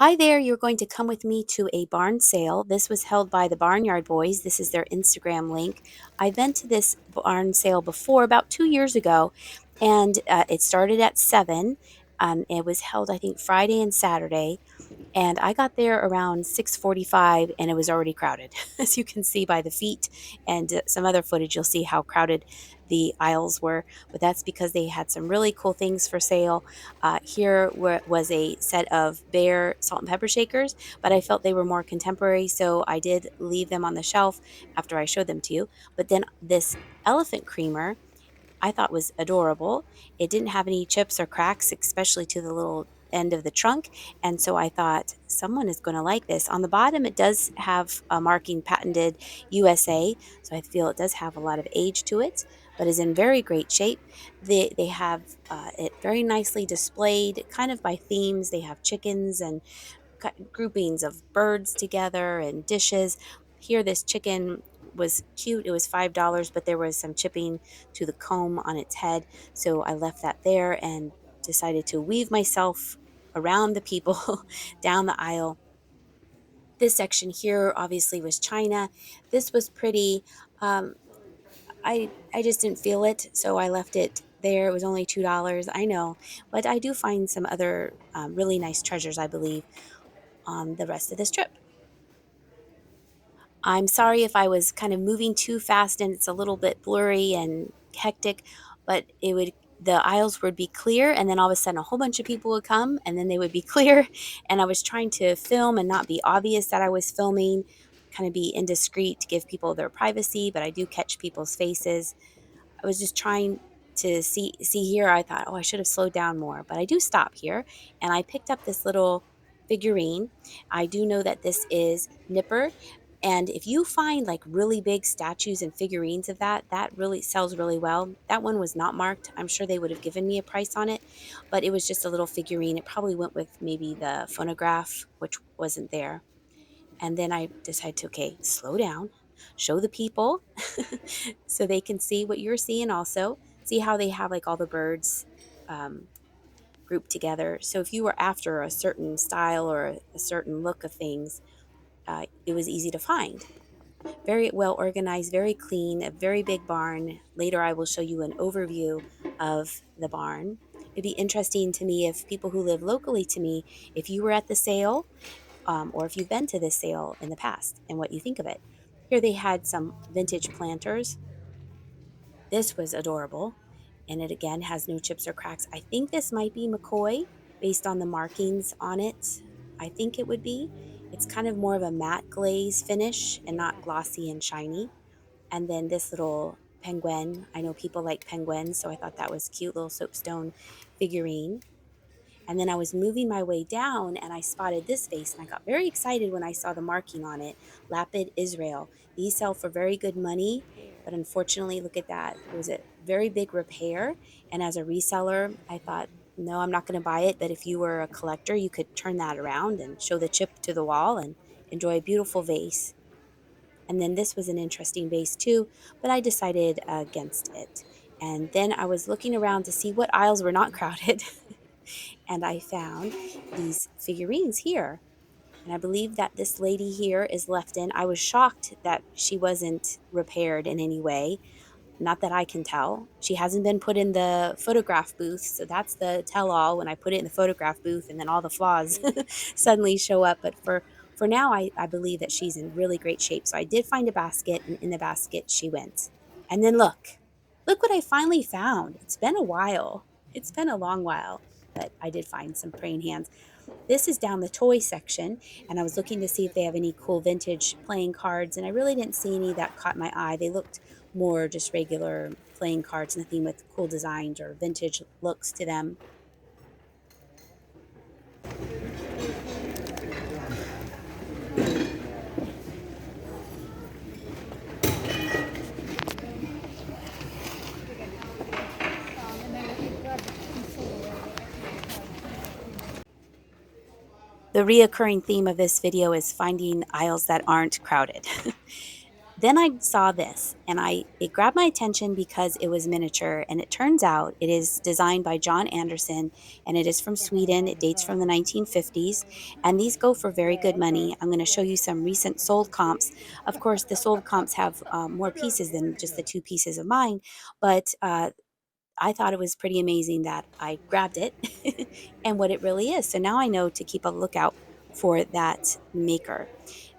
Hi there, you're going to come with me to a barn sale. This was held by the Barnyard Boys. This is their Instagram link. I've been to this barn sale before, about 2 years ago, and it started at 7. It was held, I think, Friday and Saturday. And I got there around 6:45 and it was already crowded. As you can see by the feet and some other footage, you'll see how crowded the aisles were. But that's because they had some really cool things for sale. Was a set of Bear salt and pepper shakers, but I felt they were more contemporary, so I did leave them on the shelf after I showed them to you. But then this elephant creamer I thought was adorable. It didn't have any chips or cracks, especially to the little end of the trunk. And so I thought someone is going to like this. On the bottom, it does have a marking patented USA. So I feel it does have a lot of age to it, but is in very great shape. They have it very nicely displayed, kind of by themes. They have chickens and groupings of birds together and dishes. Here, this chicken was cute. It was $5, but there was some chipping to the comb on its head. So I left that there and decided to weave myself around the people down the aisle. This section here obviously was China. This was pretty. Um, I just didn't feel it, so I left it there. It was only $2. I know, but I do find some other really nice treasures, I believe, on the rest of this trip. I'm sorry if I was kind of moving too fast and it's a little bit blurry and hectic, but the aisles would be clear and then all of a sudden a whole bunch of people would come and then they would be clear, and I was trying to film and not be obvious that I was filming, kind of be indiscreet to give people their privacy, but I do catch people's faces. I was just trying to see here. I thought, oh, I should have slowed down more, but I do stop here, and I picked up this little figurine. I do know that this is Nipper, and if you find like really big statues and figurines of that really sells really well. That one was not marked. I'm sure they would have given me a price on it, but it was just a little figurine. It probably went with maybe the phonograph, which wasn't there. And then I decided to, okay, slow down, show the people so they can see what you're seeing also. See how they have like all the birds um, grouped together. So if you were after a certain style or a certain look of things, it was easy to find. Very well organized, very clean, a very big barn. Later, I will show you an overview of the barn. It'd be interesting to me if people who live locally to me, if you were at the sale or if you've been to this sale in the past and what you think of it. Here they had some vintage planters. This was adorable, and it again has no chips or cracks. I think this might be McCoy based on the markings on it. I think it would be. It's kind of more of a matte glaze finish and not glossy and shiny. And then this little penguin. I know people like penguins, so I thought that was cute little soapstone figurine. And then I was moving my way down and I spotted this vase and I got very excited when I saw the marking on it, Lapid Israel. These sell for very good money, but unfortunately, look at that. It was a very big repair. And as a reseller, I thought, no, I'm not going to buy it. But if you were a collector, you could turn that around and show the chip to the wall and enjoy a beautiful vase. And then this was an interesting vase too, but I decided against it. And then I was looking around to see what aisles were not crowded. And I found these figurines here. And I believe that this lady here is left in. I was shocked that she wasn't repaired in any way. Not that I can tell. She hasn't been put in the photograph booth. So that's the tell all when I put it in the photograph booth and then all the flaws suddenly show up. But for now, I believe that she's in really great shape. So I did find a basket, and in the basket she went. And then look what I finally found. It's been a while. It's been a long while, but I did find some praying hands. This is down the toy section, and I was looking to see if they have any cool vintage playing cards, and I really didn't see any that caught my eye. They looked more just regular playing cards, nothing with cool designs or vintage looks to them. The reoccurring theme of this video is finding aisles that aren't crowded. Then I saw this and it grabbed my attention because it was miniature, and it turns out it is designed by John Anderson, and it is from Sweden. It dates from the 1950s, and these go for very good money. I'm going to show you some recent sold comps. Of course, the sold comps have more pieces than just the two pieces of mine, but I thought it was pretty amazing that I grabbed it and what it really is. So now I know to keep a lookout for that maker.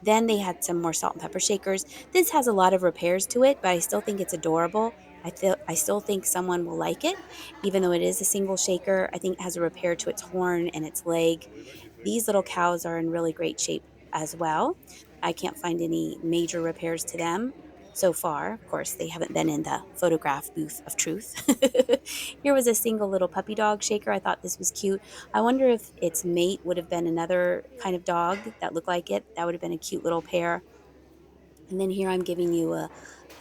Then they had some more salt and pepper shakers. This has a lot of repairs to it, but I still think it's adorable. I still think someone will like it, even though it is a single shaker. I think it has a repair to its horn and its leg. These little cows are in really great shape as well. I can't find any major repairs to them so far. Of course, they haven't been in the photograph booth of truth. Here was a single little puppy dog shaker. I thought this was cute. I wonder if its mate would have been another kind of dog that looked like it. That would have been a cute little pair. And then here I'm giving you a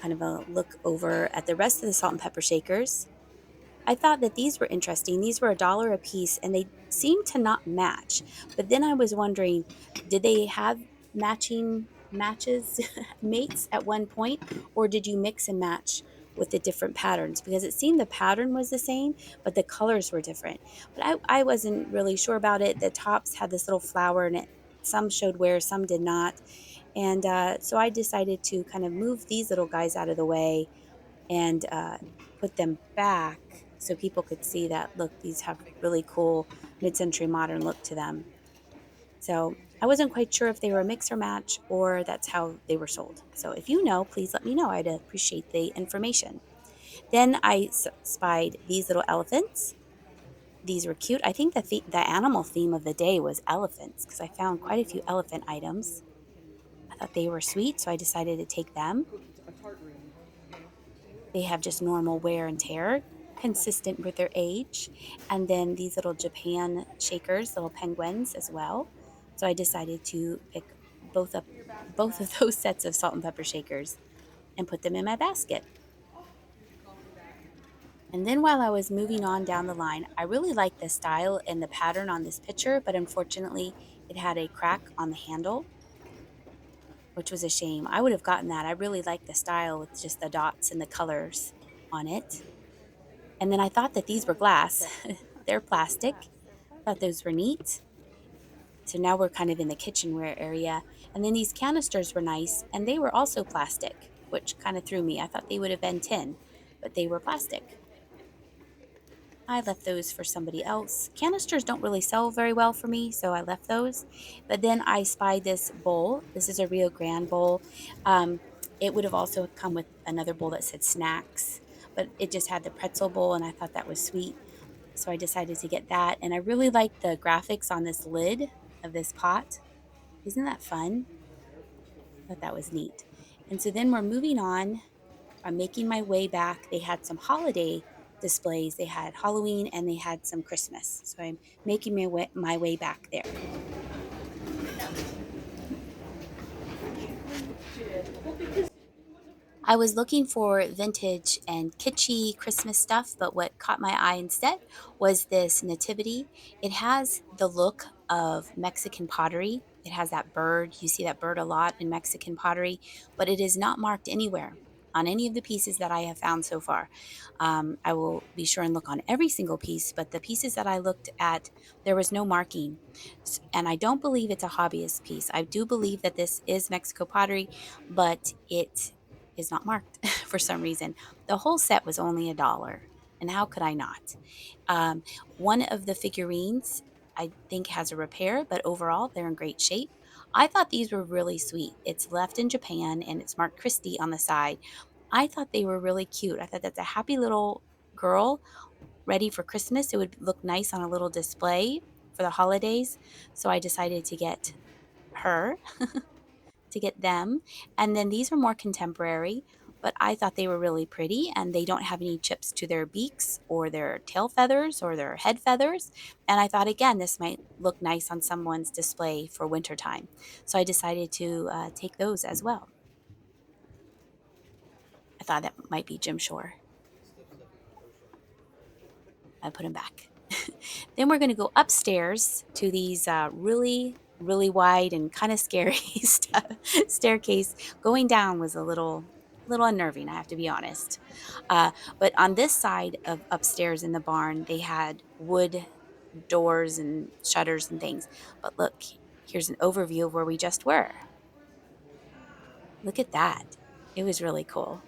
kind of a look over at the rest of the salt and pepper shakers. I thought that these were interesting. These were $1 a piece and they seemed to not match. But then I was wondering, did they have matching matches, mates at one point, or did you mix and match with the different patterns? Because it seemed the pattern was the same, but the colors were different. But I wasn't really sure about it. The tops had this little flower in it. Some showed wear, some did not. And so I decided to kind of move these little guys out of the way and put them back so people could see that, look, these have really cool mid-century modern look to them. So I wasn't quite sure if they were a mix or match or that's how they were sold. So if you know, please let me know. I'd appreciate the information. Then I spied these little elephants. These were cute. I think the animal theme of the day was elephants because I found quite a few elephant items. I thought they were sweet, so I decided to take them. They have just normal wear and tear, consistent with their age. And then these little Japan shakers, little penguins as well. So I decided to pick both up both of those sets of salt and pepper shakers and put them in my basket. And then while I was moving on down the line, I really liked the style and the pattern on this picture, but unfortunately it had a crack on the handle, which was a shame. I would have gotten that. I really liked the style with just the dots and the colors on it. And then I thought that these were glass. They're plastic. Thought those were neat. So now we're kind of in the kitchenware area. And then these canisters were nice, and they were also plastic, which kind of threw me. I thought they would have been tin, but they were plastic. I left those for somebody else. Canisters don't really sell very well for me, so I left those. But then I spied this bowl. This is a Rio Grande bowl. Um, it would have also come with another bowl that said snacks, but it just had the pretzel bowl, and I thought that was sweet. So I decided to get that. And I really like the graphics on this lid of this pot. Isn't that fun? I thought that was neat. And so then we're moving on. I'm making my way back. They had some holiday displays. They had Halloween and they had some Christmas. So I'm making my way back there. I was looking for vintage and kitschy Christmas stuff, but what caught my eye instead was this nativity. It has the look of Mexican pottery. It has that bird. You see that bird a lot in Mexican pottery, but it is not marked anywhere on any of the pieces that I have found so far. I will be sure and look on every single piece, but the pieces that I looked at, there was no marking. And I don't believe it's a hobbyist piece. I do believe that this is Mexico pottery, but it is not marked for some reason. The whole set was only $1. And how could I not? Um, one of the figurines I think has a repair, but overall they're in great shape. I thought these were really sweet. It's left in Japan and it's marked Christie on the side. I thought they were really cute. I thought that's a happy little girl ready for Christmas. It would look nice on a little display for the holidays. So I decided to get her, to get them. And then these are more contemporary, but I thought they were really pretty and they don't have any chips to their beaks or their tail feathers or their head feathers. And I thought, again, this might look nice on someone's display for wintertime. So I decided to take those as well. I thought that might be Jim Shore. I put him back. Then we're going to go upstairs to these really really wide and kind of scary staircase. Going down was a little unnerving, I have to be honest. But on this side of upstairs in the barn, they had wood doors and shutters and things. But look, here's an overview of where we just were. Look at that. It was really cool.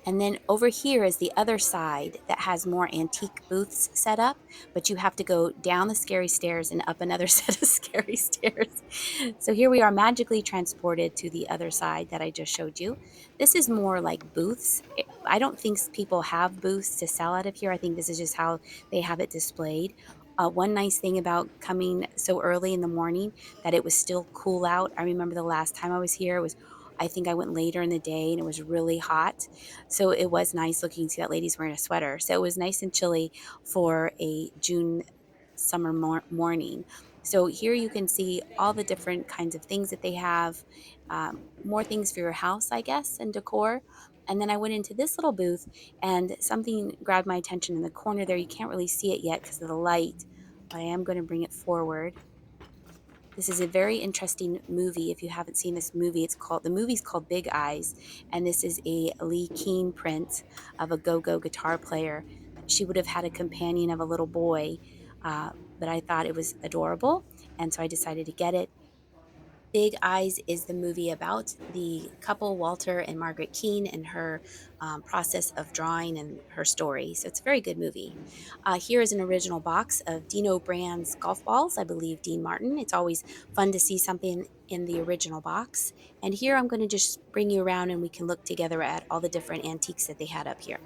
And then over here is the other side that has more antique booths set up, but you have to go down the scary stairs and up another set of scary stairs. So here we are magically transported to the other side that I just showed you. This is more like booths. I don't think people have booths to sell out of here. I think this is just how they have it displayed. One nice thing about coming so early in the morning that it was still cool out. I remember the last time I was here, it was I think I went later in the day and it was really hot. So it was nice looking to see that lady's wearing a sweater. So it was nice and chilly for a June summer morning. So here you can see all the different kinds of things that they have, more things for your house, I guess, and decor. And then I went into this little booth and something grabbed my attention in the corner there. You can't really see it yet because of the light, but I am going to bring it forward. This is a very interesting movie. If you haven't seen this movie, the movie's called Big Eyes, and this is a Lee Keen print of a go-go guitar player. She would have had a companion of a little boy, but I thought it was adorable, and so I decided to get it. Big Eyes is the movie about the couple, Walter and Margaret Keane, and her process of drawing and her story. So it's a very good movie. Here is an original box of Dino Brand's golf balls, I believe Dean Martin. It's always fun to see something in the original box. And here I'm going to just bring you around and we can look together at all the different antiques that they had up here.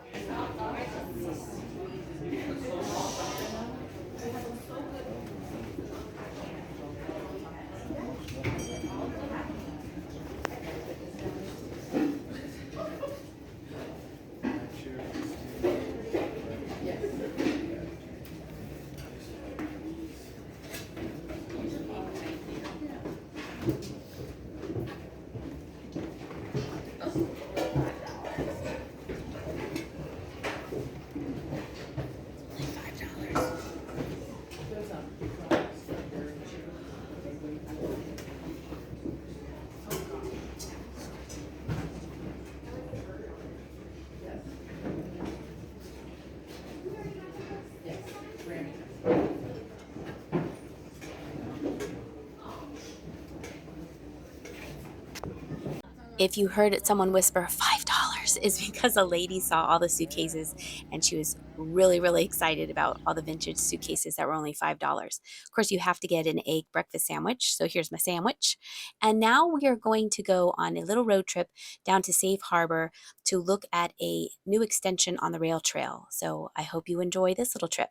If you heard someone whisper $5 is because a lady saw all the suitcases and she was really, really excited about all the vintage suitcases that were only $5. Of course, you have to get an egg breakfast sandwich. So here's my sandwich. And now we are going to go on a little road trip down to Safe Harbor to look at a new extension on the rail trail. So I hope you enjoy this little trip.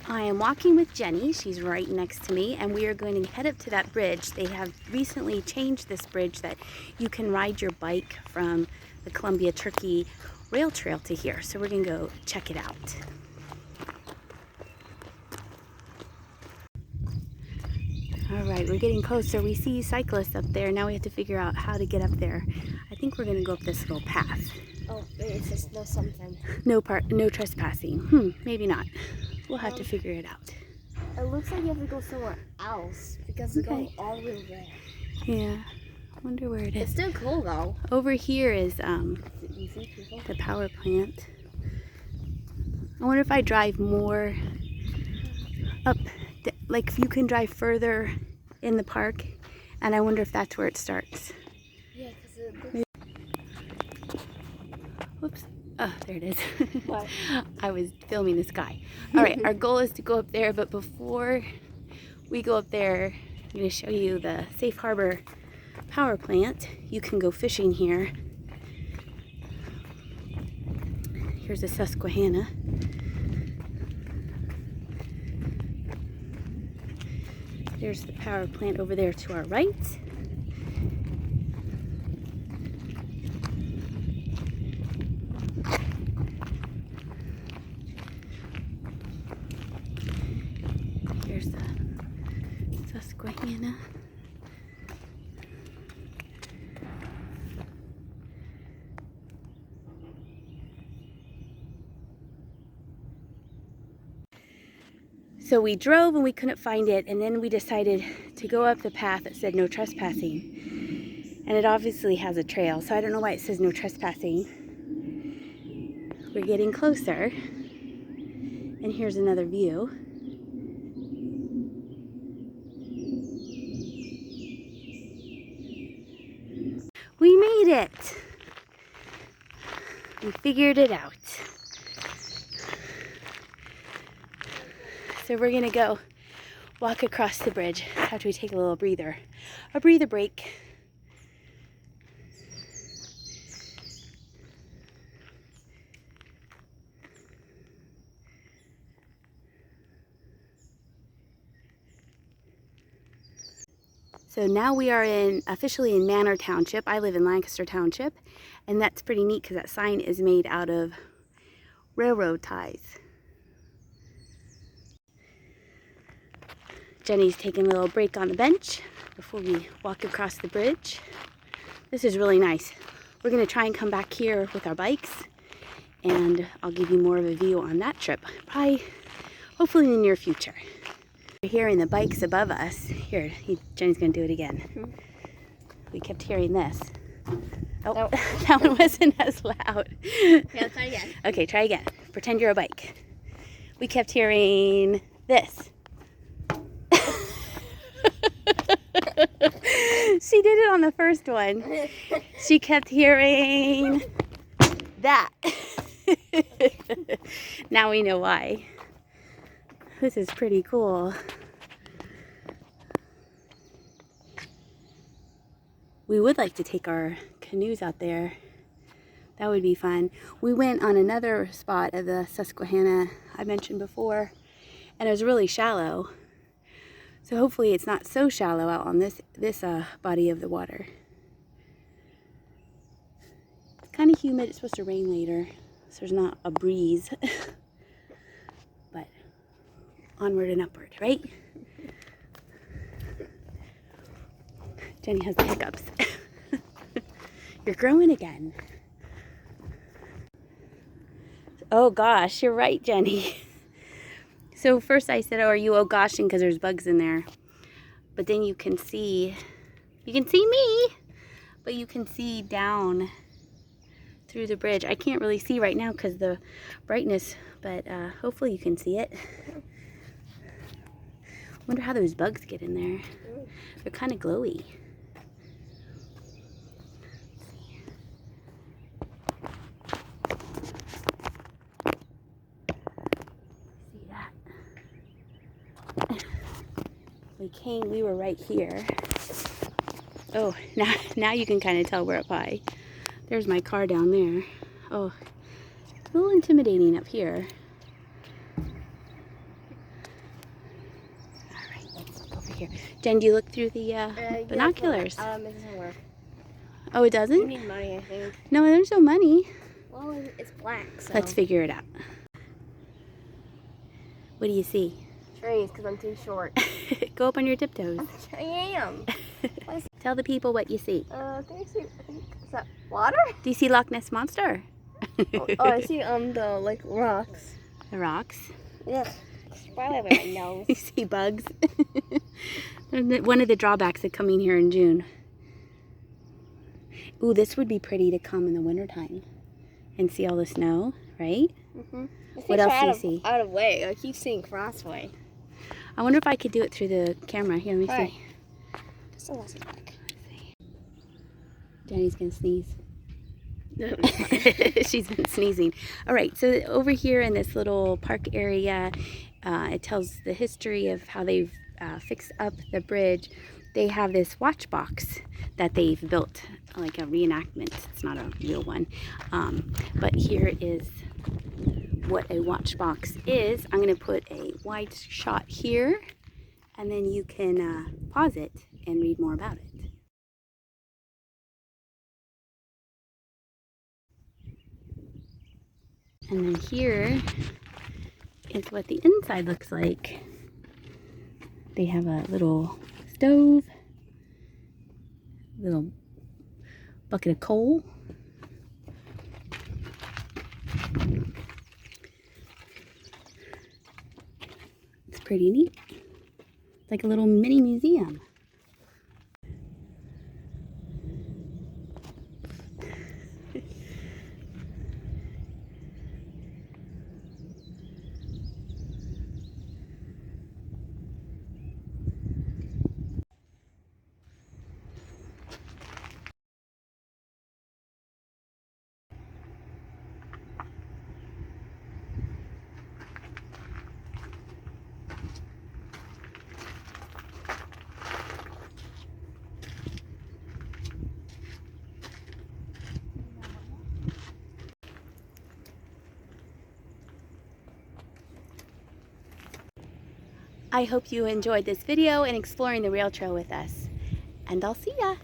I am walking with Jenny. She's right next to me, and we are going to head up to that bridge. They have recently changed this bridge that you can ride your bike from the Columbia Turkey Rail Trail to here. So we're going to go check it out. All right, we're getting closer. We see cyclists up there. Now we have to figure out how to get up there. I think we're going to go up this little path. Oh, wait, it says no something. No trespassing. Maybe not. We'll have to figure it out. It looks like you have to go somewhere else because they go all the way over there. Yeah. Wonder where it is. It's still cool though. Over here is You see people? the power plant. I wonder if I drive more up, like if you can drive further in the park, and I wonder if that's where it starts. Yeah, because Whoops. Oh, there it is. What? I was filming the sky. All right, our goal is to go up there, but before we go up there, I'm going to show you the Safe Harbor power plant. You can go fishing here. Here's a Susquehanna. There's the power plant over there to our right. Here's the Susquehanna. So we drove and we couldn't find it, and then we decided to go up the path that said no trespassing. And it obviously has a trail, so I don't know why it says no trespassing. We're getting closer, and here's another view. We made it! We figured it out. So we're gonna go walk across the bridge after we take a little breather break. So now we are officially in Manor Township. I live in Lancaster Township, and that's pretty neat because that sign is made out of railroad ties. Jenny's taking a little break on the bench before we walk across the bridge. This is really nice. We're going to try and come back here with our bikes, and I'll give you more of a view on that trip, probably, hopefully in the near future. We're hearing the bikes above us. Here, Jenny's going to do it again. We kept hearing this. Oh, nope. That one wasn't as loud. Yeah, try again. Okay, try again. Pretend you're a bike. We kept hearing this. She did it on the first one. She kept hearing that. Now we know why. This is pretty cool. We would like to take our canoes out there. That would be fun. We went on another spot of the Susquehanna I mentioned before, and it was really shallow. So hopefully it's not so shallow out on this body of the water. It's kind of humid. It's supposed to rain later, so there's not a breeze. But onward and upward, right? Jenny has the hiccups. You're growing again. Oh gosh, you're right, Jenny. So first I said, oh, are you oh goshing because there's bugs in there. But then you can see me, but you can see down through the bridge. I can't really see right now because the brightness, but hopefully you can see it. Wonder how those bugs get in there. They're kind of glowy. We were right here. Oh, now you can kind of tell we're up high. There's my car down there. Oh, a little intimidating up here. All right, let's look over here. Jen, do you look through the binoculars? Yeah, it doesn't work. Oh, it doesn't? You need money, I think. No, there's no money. Well, it's black, so. Let's figure it out. What do you see? Trees, because I'm too short. Go up on your tiptoes. I am. Tell the people what you see. I think, is that water? Do you see Loch Ness Monster? Oh, I see the like rocks. The rocks? Yeah. Probably by my nose. You see bugs? One of the drawbacks of coming here in June. Ooh, this would be pretty to come in the wintertime and see all the snow, right? Mm-hmm. What else do you see? Out of way. I keep seeing crossway. I wonder if I could do it through the camera. Here, let me see. Just a little back. Jenny's gonna sneeze. She's been sneezing. All right, so over here in this little park area, it tells the history of how they've fixed up the bridge. They have this watch box that they've built, like a reenactment. It's not a real one. But here is what a watch box is. I'm gonna put a wide shot here, and then you can pause it and read more about it. And then here is what the inside looks like. They have a little stove, little bucket of coal. It's pretty neat. It's like a little mini museum. I hope you enjoyed this video and exploring the rail trail with us. And I'll see ya!